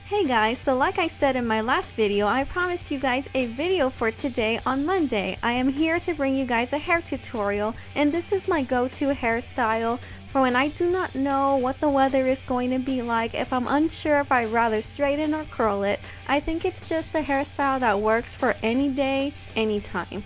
Hey guys, so like I said in my last video, I promised you guys a video for today on Monday. I am here to bring you guys a hair tutorial, and this is my go-to hairstyle for when I do not know what the weather is going to be like, if I'm unsure if I'd rather straighten or curl it. I think it's just a hairstyle that works for any day, anytime.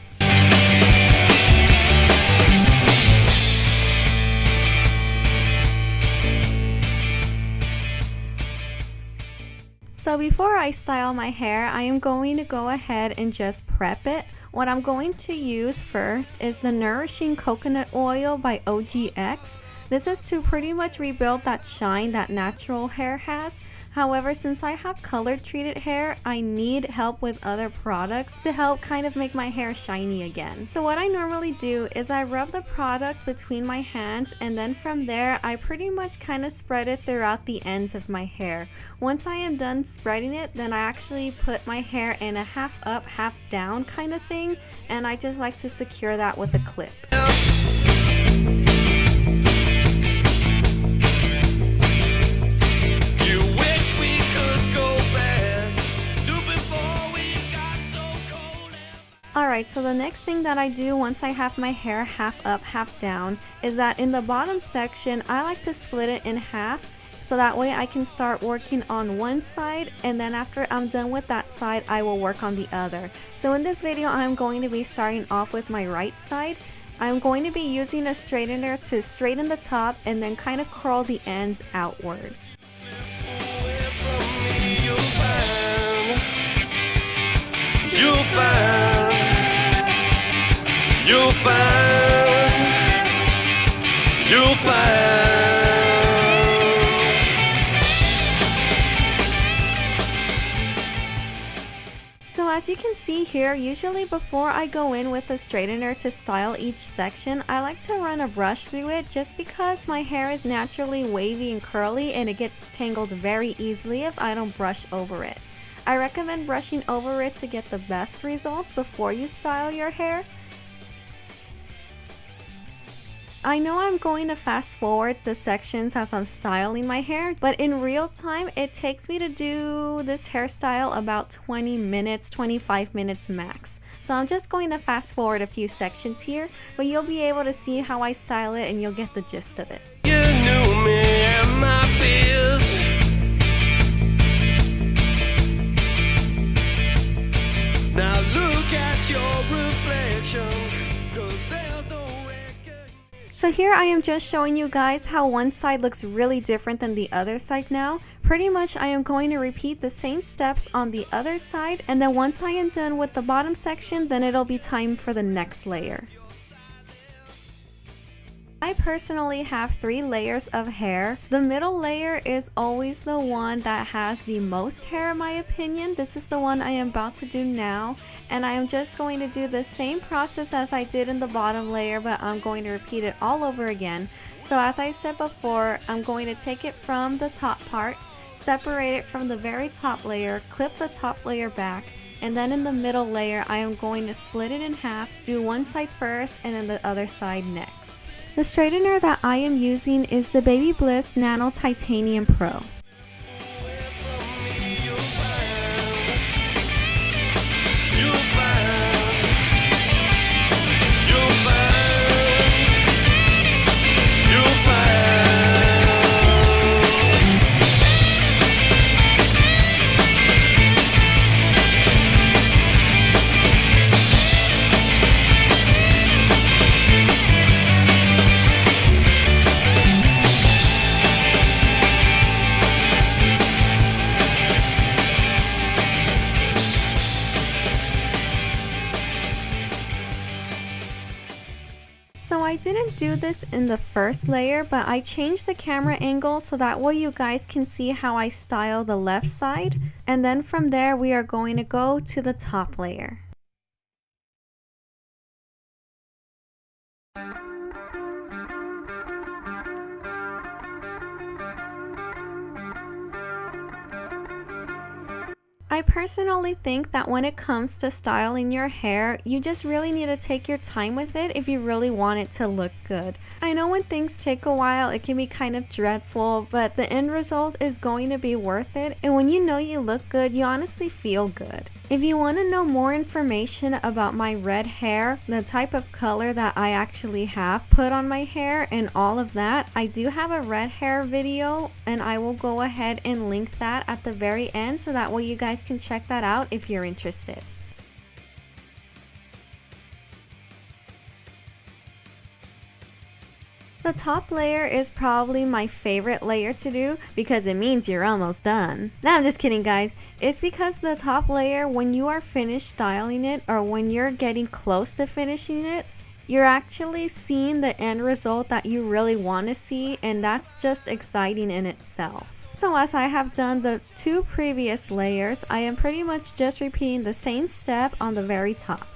So before I style my hair, I am going to go ahead and just prep it. What I'm going to use first is the Nourishing Coconut Oil by OGX. This is to pretty much rebuild that shine that natural hair has. However, since I have color treated hair, I need help with other products to help kind of make my hair shiny again. So what I normally do is I rub the product between my hands, and then from there I pretty much kind of spread it throughout the ends of my hair. Once I am done spreading it, then I actually put my hair in a half up, half down kind of thing, and I just like to secure that with a clip. Alright, so the next thing that I do once I have my hair half up, half down, is that in the bottom section, I like to split it in half, so that way I can start working on one side, and then after I'm done with that side, I will work on the other. So in this video, I'm going to be starting off with my right side. I'm going to be using a straightener to straighten the top and then kind of curl the ends outwards. You'll find, you'll find, you'll find. So as you can see here, usually before I go in with a straightener to style each section, I like to run a brush through it just because my hair is naturally wavy and curly and it gets tangled very easily if I don't brush over it. I recommend brushing over it to get the best results before you style your hair. I know I'm going to fast forward the sections as I'm styling my hair, but in real time it takes me to do this hairstyle about 20 minutes, 25 minutes max. So I'm just going to fast forward a few sections here, but you'll be able to see how I style it and you'll get the gist of it. You knew me and my fears. Now look at your reflection, 'cause there's no recognition. So here I am just showing you guys how one side looks really different than the other side now. Pretty much I am going to repeat the same steps on the other side, and then once I am done with the bottom section, then it'll be time for the next layer. I personally have 3 layers of hair. The middle layer is always the one that has the most hair in my opinion. This is the one I am about to do now, and I am just going to do the same process as I did in the bottom layer, but I'm going to repeat it all over again. So as I said before, I'm going to take it from the top part, separate it from the very top layer, clip the top layer back, and then in the middle layer I am going to split it in half, do one side first and then the other side next. The straightener that I am using is the Baby Bliss Nano Titanium Pro. So I didn't do this in the first layer, but I changed the camera angle so that way you guys can see how I style the left side. And then from there we are going to go to the top layer. I personally think that when it comes to styling your hair, you just really need to take your time with it if you really want it to look good. I know when things take a while, it can be kind of dreadful, but the end result is going to be worth it. And when you know you look good, you honestly feel good. If you want to know more information about my red hair, the type of color that I actually have put on my hair and all of that, I do have a red hair video and I will go ahead and link that at the very end so that way you guys can check that out if you're interested. The top layer is probably my favorite layer to do because it means you're almost done. No, I'm just kidding, guys. It's because the top layer, when you are finished styling it or when you're getting close to finishing it, you're actually seeing the end result that you really want to see, and that's just exciting in itself. So as I have done the 2 previous layers, I am pretty much just repeating the same step on the very top.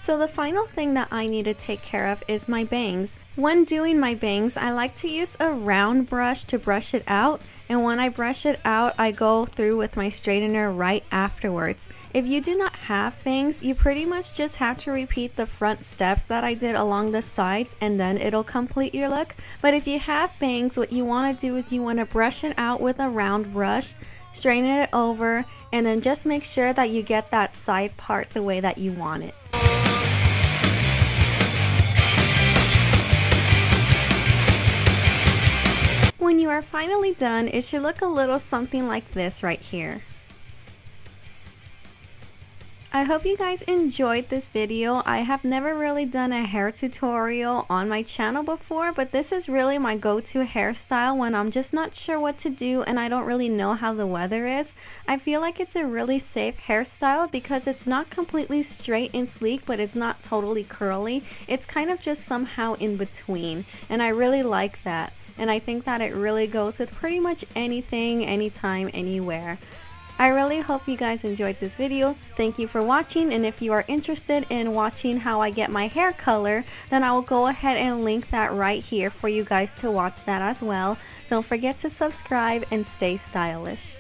So the final thing that I need to take care of is my bangs. When doing my bangs, I like to use a round brush to brush it out, and when I brush it out, I go through with my straightener right afterwards. If you do not have bangs, you pretty much just have to repeat the front steps that I did along the sides and then it'll complete your look. But if you have bangs, what you want to do is you want to brush it out with a round brush, straighten it over, and then just make sure that you get that side part the way that you want it. When you are finally done, it should look a little something like this right here. I hope you guys enjoyed this video. I have never really done a hair tutorial on my channel before, but this is really my go-to hairstyle when I'm just not sure what to do and I don't really know how the weather is. I feel like it's a really safe hairstyle because it's not completely straight and sleek, but it's not totally curly. It's kind of just somehow in between, and I really like that. And I think that it really goes with pretty much anything, anytime, anywhere. I really hope you guys enjoyed this video. Thank you for watching, and if you are interested in watching how I get my hair color, then I will go ahead and link that right here for you guys to watch that as well. Don't forget to subscribe and stay stylish.